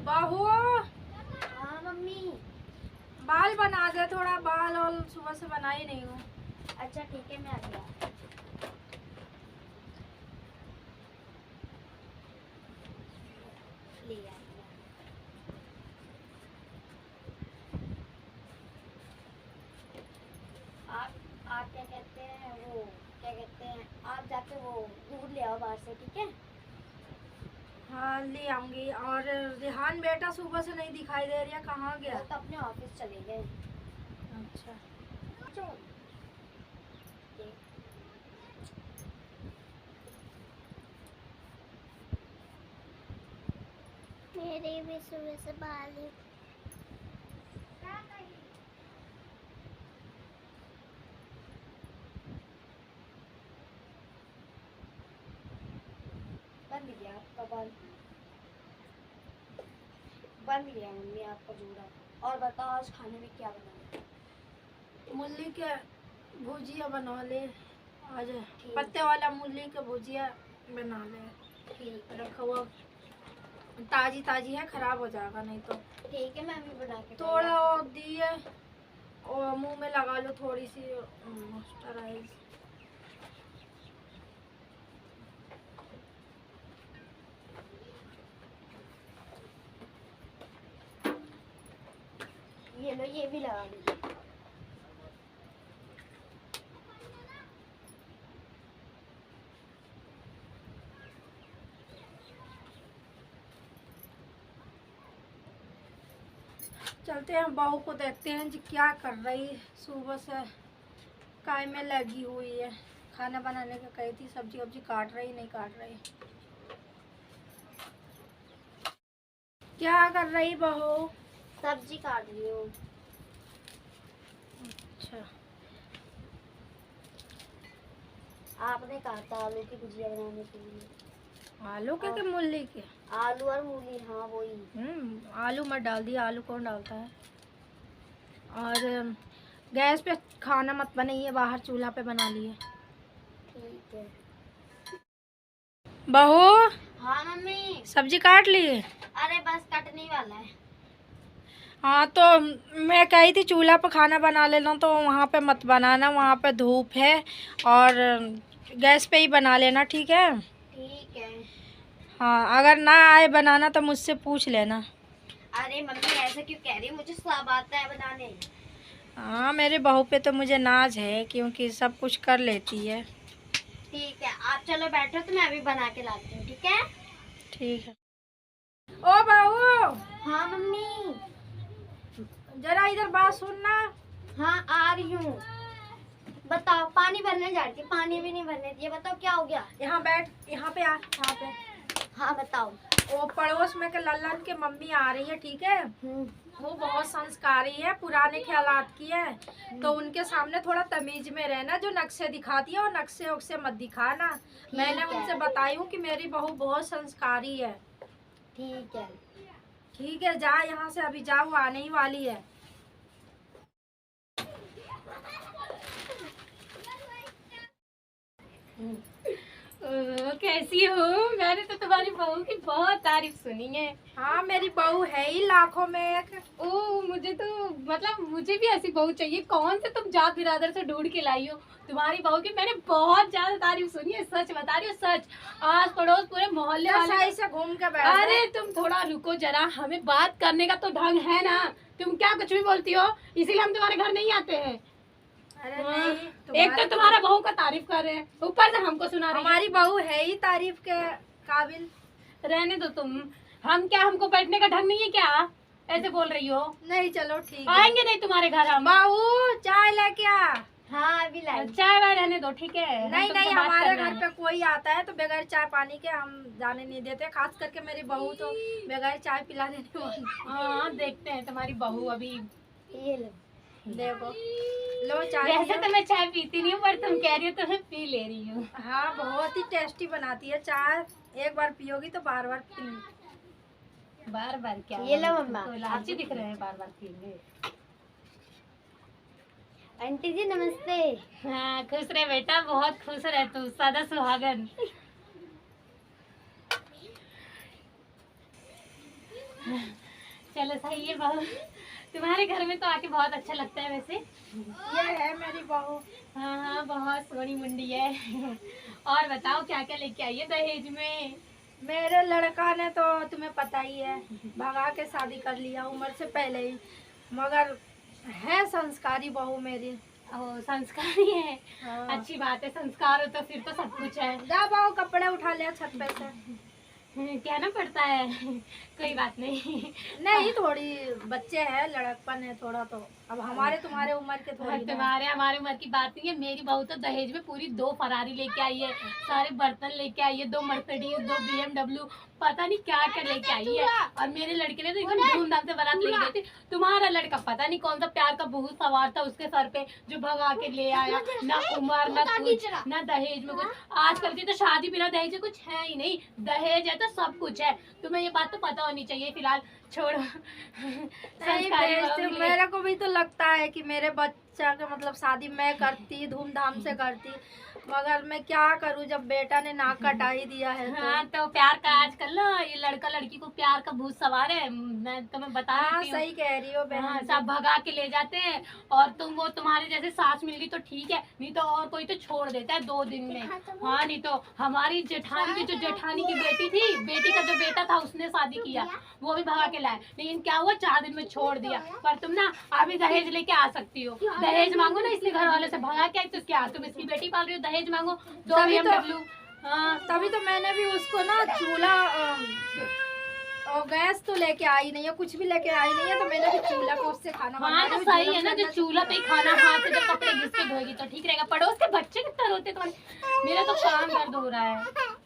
बहू। हाँ मम्मी। बाल बना दे थोड़ा, बाल और सुबह से बना ही नहीं हूँ। अच्छा ठीक है, मैं आ गया। आप क्या कहते हैं, वो क्या कहते हैं, आप जाके वो दूध ले आओ बाहर से, ठीक है? हाँ ले आऊंगी। और रिहान बेटा सुबह से नहीं दिखाई दे रही है, कहाँ गया? वो तो अपने ऑफिस चले गए। अच्छा। मेरे भी सुबह से बाल बन गया आपका बाल, बन गया मम्मी आपका जूड़ा। और बताओ आज खाने में क्या बनाया? मूली के भुजिया बना ले आज, पत्ते वाला मूली के भुजिया बना ले। ठीक रखा हुआ ताजी ताजी है, खराब हो जाएगा नहीं तो। ठीक है, मैं अभी बना के थोड़ा और दिए और मुंह में लगा लो थोड़ी सी मॉइस्चराइज। ये लो, ये भी लगा लीजिए। चलते हैं बहू को देखते हैं जी क्या कर रही सुबह से, काय में लगी हुई है। खाना बनाने का कही थी, सब्जी वब्जी काट रही नहीं काट रही। क्या कर रही बहू? सब्जी काट रही हूँ। अच्छा। आपने कहा था आलू की भुजिया बनाने के लिए। आलू के मूली के? आलू और मूली, हाँ वही। आलू मत डाल दिया, आलू कौन डालता है। और गैस पे खाना मत बनाइए, बाहर चूल्हा पे बना लिए। ठीक है। बहू। हाँ मम्मी। सब्जी काट ली? अरे बस कटने वाला है। हाँ तो मैं कही थी चूल्हा पे खाना बना लेना, तो वहाँ पे मत बनाना, वहाँ पे धूप है। और गैस पे ही बना लेना, ठीक है? ठीक है। हाँ अगर ना आए बनाना तो मुझसे पूछ लेना। अरे मम्मी ऐसे क्यों कह रही, मुझे सब आता है बनाने। हाँ मेरे बहू पे तो मुझे नाज है, क्योंकि सब कुछ कर लेती है। ठीक है, आप चलो बैठो तो मैं अभी बना के लाती हूँ, ठीक है? ठीक है। ओ बहू। हाँ मम्मी। जरा इधर बात सुनना। हाँ आ रही हूँ। बताओ, पानी भरने जा रही थी, पानी भी नहीं भरने दिया, बताओ क्या हो गया? यहाँ बैठ, यहाँ पे आ, यहाँ पे। हाँ बताओ। वो पड़ोस में के लल्लन की मम्मी आ रही है, ठीक है? वो बहुत संस्कारी है, पुराने ख्यालात की है, तो उनके सामने थोड़ा तमीज में रहना। जो नक्शे दिखाती है वो नक्शे उक्से मत दिखाना। मैंने उनसे बताई हूँ कि मेरी बहू बहुत संस्कारी है। ठीक है। ठीक है, जा यहाँ से, अभी जाओ, आने ही वाली है। कैसी हो? मैंने तो तुम्हारी बहू की बहुत तारीफ सुनी है। हाँ मेरी बहू है ही लाखों में एक। ओ मुझे तो मतलब मुझे भी ऐसी बहू चाहिए। कौन से तुम जात बिरादर से ढूंढ के लाई हो? तुम्हारी बहू की मैंने बहुत ज्यादा तारीफ सुनी है, सच बता रही हूँ, सच। आस पड़ोस पूरे मोहल्ले वाले से घूम के बैठ। अरे तुम थोड़ा रुको जरा, हमें बात करने का तो ढंग है ना। तुम क्या कुछ भी बोलती हो, इसीलिए हम तुम्हारे घर नहीं आते हैं। अरे नहीं, एक तो तुम्हारा बहू का तारीफ कर रहे हैं, ऊपर से हमको सुना रहे हैं। हमारी बहू है ही तारीफ के काबिल। रहने दो तुम। हम क्या, हमको बैठने का ढंग नहीं है क्या? ऐसे बोल रही हो? नहीं चलो ठीक है, आएंगे नहीं तुम्हारे घर हम। बहू चाय लेके आ। हाँ अभी लाई। चाय वाय रहने दो, ठीक है? नहीं नहीं, हमारे घर पे कोई आता है तो बगैर चाय पानी के हम जाने नहीं देते, खास करके मेरी बहू तो बगैर चाय पिला देने वाली। हाँ देखते हैं तुम्हारी बहू अभी। ये लो, देखो, लो चाय। वैसे तो मैं चाय पीती नहीं हूँ, पर तुम कह रही हो तो मैं पी ले रही हूँ। हाँ बहुत ही टेस्टी बनाती है चाय, एक बार पियोगी तो बार बार पी। बार बार क्या? ये लो मम्मा। तो लालची दिख रहे हैं, बार बार पीएंगे। आंटी जी नमस्ते। हाँ खुश रहे बेटा, बहुत खुश रहे तू, सदा सुहागन। चलो सही है बहू, तुम्हारे घर में तो आके बहुत अच्छा लगता है वैसे। ये है मेरी बहू। हाँ हाँ, बहुत सोनी मुंडी है। और बताओ क्या क्या लेके आई है दहेज में? मेरे लड़का ने तो तुम्हें पता ही है भगा के शादी कर लिया उम्र से पहले ही, मगर है संस्कारी बहू मेरी। ओ, संस्कारी है। हाँ। अच्छी बात है, संस्कार हो तो फिर तो सब कुछ है। जा बहू कपड़े उठा लिया छत पे से। कहना पड़ता है। कोई बात नहीं। नहीं थोड़ी बच्चे हैं, लड़कपन है थोड़ा, तो अब हमारे तुम्हारे उम्र के थोड़ी ना। तुम्हारे हमारे उम्र की बात नहीं है। मेरी बहू तो दहेज में पूरी 2 फरारी लेके आई है, सारे बर्तन लेके आई है, 2 मर्सिडीज, 2 BMW, पता नहीं क्या क्या लेके आई है। और मेरे लड़के ने तो एकदम धूमधाम से बारात ले गई थी। तुम्हारा लड़का पता नहीं कौन सा प्यार का भूत सवार था उसके सर पे, जो भगा के ले आया। ना उम्र ना कुछ, ना दहेज में कुछ। आजकल की तो शादी बिना दहेज के कुछ है ही नहीं, दहेज है तो सब कुछ है। तुम्हें ये बात तो पता होनी चाहिए। फिलहाल छोड़ो। नहीं भेजते, मेरे को भी तो लगता है कि मेरे बच्चा के मतलब शादी मैं करती, धूमधाम से करती, मगर मैं क्या करूं जब बेटा ने नाक कटा ही दिया है। हाँ तो प्यार का आजकल ना ये लड़का लड़की को प्यार का भूत सवार है। मैं तुम्हें बता हाँ देती हूँ। सही कह रही हो बहन। हाँ, सब भगा के ले जाते हैं। और तुम वो तुम्हारे जैसे सास मिल गई तो ठीक है, नहीं तो और कोई तो छोड़ देता है 2 दिन में। हाँ नहीं तो हमारी जेठानी की जो जेठानी की बेटी थी, बेटी का जो बेटा था उसने शादी किया, वो भी भगा के लाया, लेकिन क्या हुआ 4 दिन में छोड़ दिया। पर तुम ना अभी दहेज लेके आ सकती हो। दहेज मांगो ना, इसलिए घर वाले से भगा के आई तो क्या तुम इसकी बेटी पाल रही हो? दहेज मांगो 2 BMW। हाँ तभी तो मैंने भी उसको ना चूल्हा और गैस तो लेके आई नहीं है, कुछ भी लेके आई नहीं है, तो मैंने भी चूल्हा पे उससे खाना हाँ तो सही है ना, जो चूल्हा पे खाना हाथ से जब कपड़े घिस के धोएगी तो ठीक रहेगा। पड़ोस के बच्चे कितना रोते तुम्हारे। मेरा तो कान दर्द हो रहा है।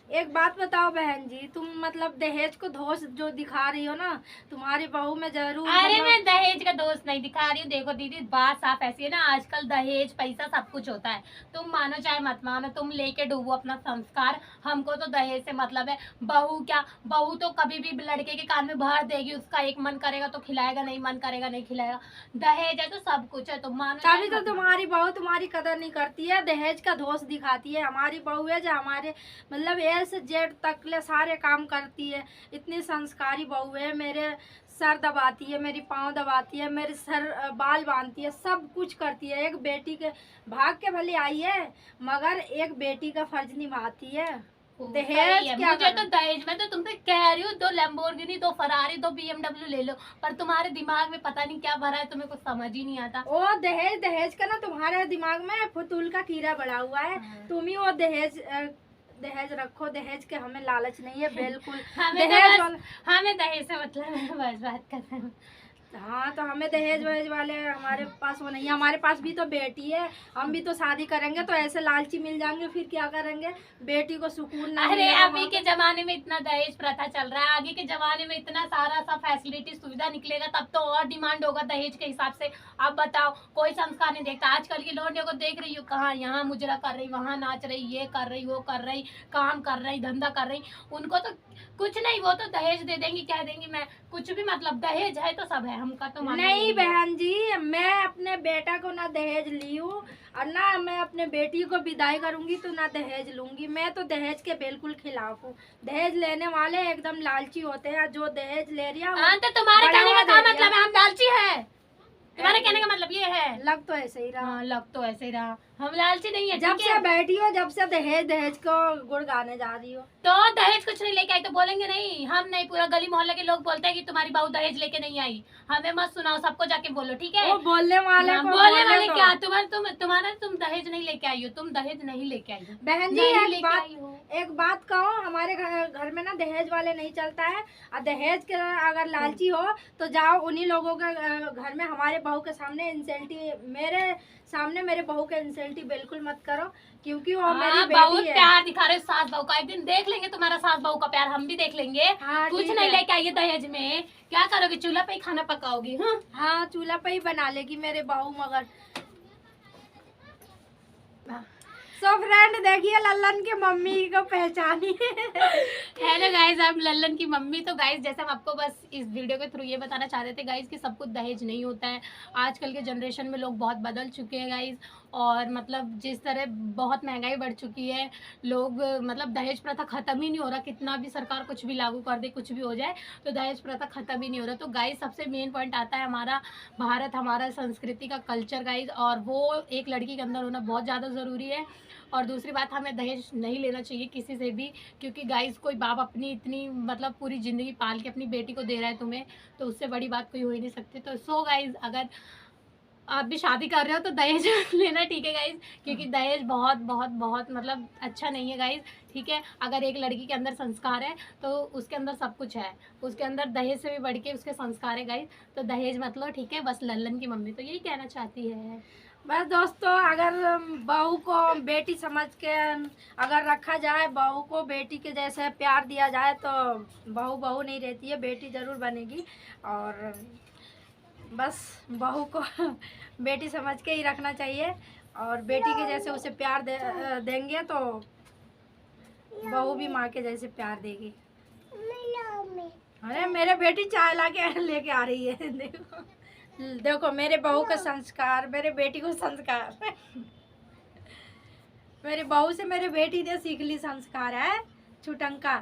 एक बात बताओ बहन जी, तुम मतलब दहेज को दोष जो दिखा रही हो ना, तुम्हारी बहू में जरूर अरे मैं दहेज का दोस्त नहीं दिखा रही हूँ। देखो दीदी बात साफ ऐसी है ना, आजकल दहेज पैसा सब कुछ होता है। तुम मानो चाहे मत मानो, तुम लेके डूबो अपना संस्कार। हमको तो दहेज से मतलब है। बहू क्या, बहू तो कभी भी लड़के के कान में भर देगी, उसका एक मन करेगा तो खिलाएगा, नहीं मन करेगा नहीं खिलाएगा। दहेज है तो सब कुछ है, तुम मानो। तभी तो तुम्हारी बहू तुम्हारी कदर नहीं करती है, दहेज का दोष दिखाती है। हमारी बहू है जो हमारे मतलब ए से जेड तक ले सारे काम करती है, इतनी संस्कारी बहू है। मेरे सर दबाती है, मेरी पाँव दबाती है, मेरे सर बाल बांधती है, सब कुछ करती है। एक बेटी के भाग के भले आई है, मगर एक बेटी का फर्ज निभाती है। दहेज क्या मुझे तो दहेज में तो तुमसे कह रही हूँ 2 लैम्बोर्गिनी, 2 फरारी, 2 BMW ले लो, पर तुम्हारे दिमाग में पता नहीं क्या भरा है, तुम्हें कुछ समझ ही नहीं आता। ओ दहेज दहेज का ना तुम्हारे दिमाग में फुतूल का कीड़ा बड़ा हुआ है। तुम ही वो दहेज दहेज रखो, दहेज के हमें लालच नहीं है बिल्कुल। हमें दहेज से मतलब है, बस बात करते हैं। हाँ तो हमें दहेज वहेज वाले हमारे पास वो नहीं है। हमारे पास भी तो बेटी है, हम भी तो शादी करेंगे तो ऐसे लालची मिल जाएंगे, फिर क्या करेंगे? बेटी को सुकून नहीं। अरे अभी के जमाने में इतना दहेज प्रथा चल रहा है, आगे के जमाने में इतना सारा सब फैसिलिटी सुविधा निकलेगा तब तो और डिमांड होगा दहेज के हिसाब से। अब बताओ, कोई संस्कार नहीं देखता। आजकल की लौंडियों को देख रही हो, कहाँ यहाँ मुजरा कर रही, वहाँ नाच रही, ये कर रही, वो कर रही, काम कर रही, धंधा कर रही। उनको तो कुछ नहीं, वो तो दहेज दे देंगी, कह देंगी मैं कुछ भी, मतलब दहेज है तो सब है। हमका तो नहीं बहन जी, मैं अपने बेटा को ना दहेज ली हूँ और ना मैं अपने बेटी को विदाई करूंगी तो ना दहेज लूंगी। मैं तो दहेज के बिल्कुल खिलाफ हूँ। दहेज लेने वाले एकदम लालची होते हैं, जो दहेज ले रही है। तो तुम्हारे कहने का क्या मतलब है हम लालची है? तुम्हारे कहने का मतलब ये है? लग तो ऐसे ही रहा। लग तो ऐसे ही रहा, हम लालची नहीं है। जब से बैठी हो, जब से दहेज दहेज को गुड़ गाने जा रही हो, तो दहेज कुछ नहीं लेके आई तो बोलेंगे नहीं? हम नहीं, पूरा गली मोहल्ले के लोग बोलते हैं कि तुम्हारी बहू दहेज लेके नहीं आई। हमें मत सुनाओ, सबको जाके बोलो, ठीक है? वो बोलने वाले को बोलने वाले क्या? तुम दहेज नहीं लेके आई हो, तुम दहेज नहीं लेके आई हो बहन जी। एक बात कहो, हमारे घर में ना दहेज वाले नहीं चलता है। और दहेज के अगर लालची हो तो जाओ उन्हीं लोगों के घर में। हमारे बहू के सामने इंसल्टी, मेरे सामने मेरे बहू के इंसल्टी बिल्कुल मत करो, क्योंकि वो मेरी बेटी है। प्यार दिखा रहे सास बहू का, एक दिन देख लेंगे तुम्हारा सास बहू का प्यार, हम भी देख लेंगे। हाँ, कुछ नहीं लेके आइए दहेज में। क्या करोगे? चूल्हा पे ही खाना पकाओगी? हाँ चूल्हा पे ही बना लेगी मेरे बहू। मगर सो फ्रेंड देखिए लल्लन की मम्मी को पहचानी। हेलो गाइज, हम लल्लन की मम्मी। तो गाइज जैसे हम आपको बस इस वीडियो के थ्रू ये बताना चाह रहे थे गाइज कि सब कुछ दहेज नहीं होता है। आजकल के जनरेशन में लोग बहुत बदल चुके हैं गाइज, और मतलब जिस तरह बहुत महंगाई बढ़ चुकी है, लोग मतलब दहेज प्रथा ख़त्म ही नहीं हो रहा, कितना भी सरकार कुछ भी लागू कर दे, कुछ भी हो जाए, तो दहेज प्रथा ख़त्म ही नहीं हो रहा। तो गाइस सबसे मेन पॉइंट आता है हमारा भारत, हमारा संस्कृति का कल्चर गाइस, और वो एक लड़की के अंदर होना बहुत ज़्यादा ज़रूरी है। और दूसरी बात, हमें दहेज नहीं लेना चाहिए किसी से भी, क्योंकि गाइस कोई बाप अपनी इतनी मतलब पूरी ज़िंदगी पाल के अपनी बेटी को दे रहा है तुम्हें, तो उससे बड़ी बात कोई हो ही नहीं सकती। तो सो गाइस, अगर आप भी शादी कर रहे हो तो दहेज लेना, ठीक है गाइज, क्योंकि दहेज बहुत बहुत बहुत मतलब अच्छा नहीं है गाइज, ठीक है। अगर एक लड़की के अंदर संस्कार है तो उसके अंदर सब कुछ है, उसके अंदर दहेज से भी बढ़ के उसके संस्कार है गाइज। तो दहेज मत लो, ठीक है। बस लल्लन की मम्मी तो यही कहना चाहती है। बस दोस्तों, अगर बहू को बेटी समझ के अगर रखा जाए, बहू को बेटी के जैसे प्यार दिया जाए, तो बहू बहू नहीं रहती है, बेटी ज़रूर बनेगी। और बस बहू को बेटी समझ के ही रखना चाहिए, और बेटी के जैसे उसे प्यार देंगे तो बहू भी माँ के जैसे प्यार देगी। अरे मेरे बेटी चाय ला के लेके आ रही है, देखो देखो मेरे बहू का संस्कार, मेरे बेटी को संस्कार मेरे बहू से मेरे बेटी ने सीख ली संस्कार है, छुटंका।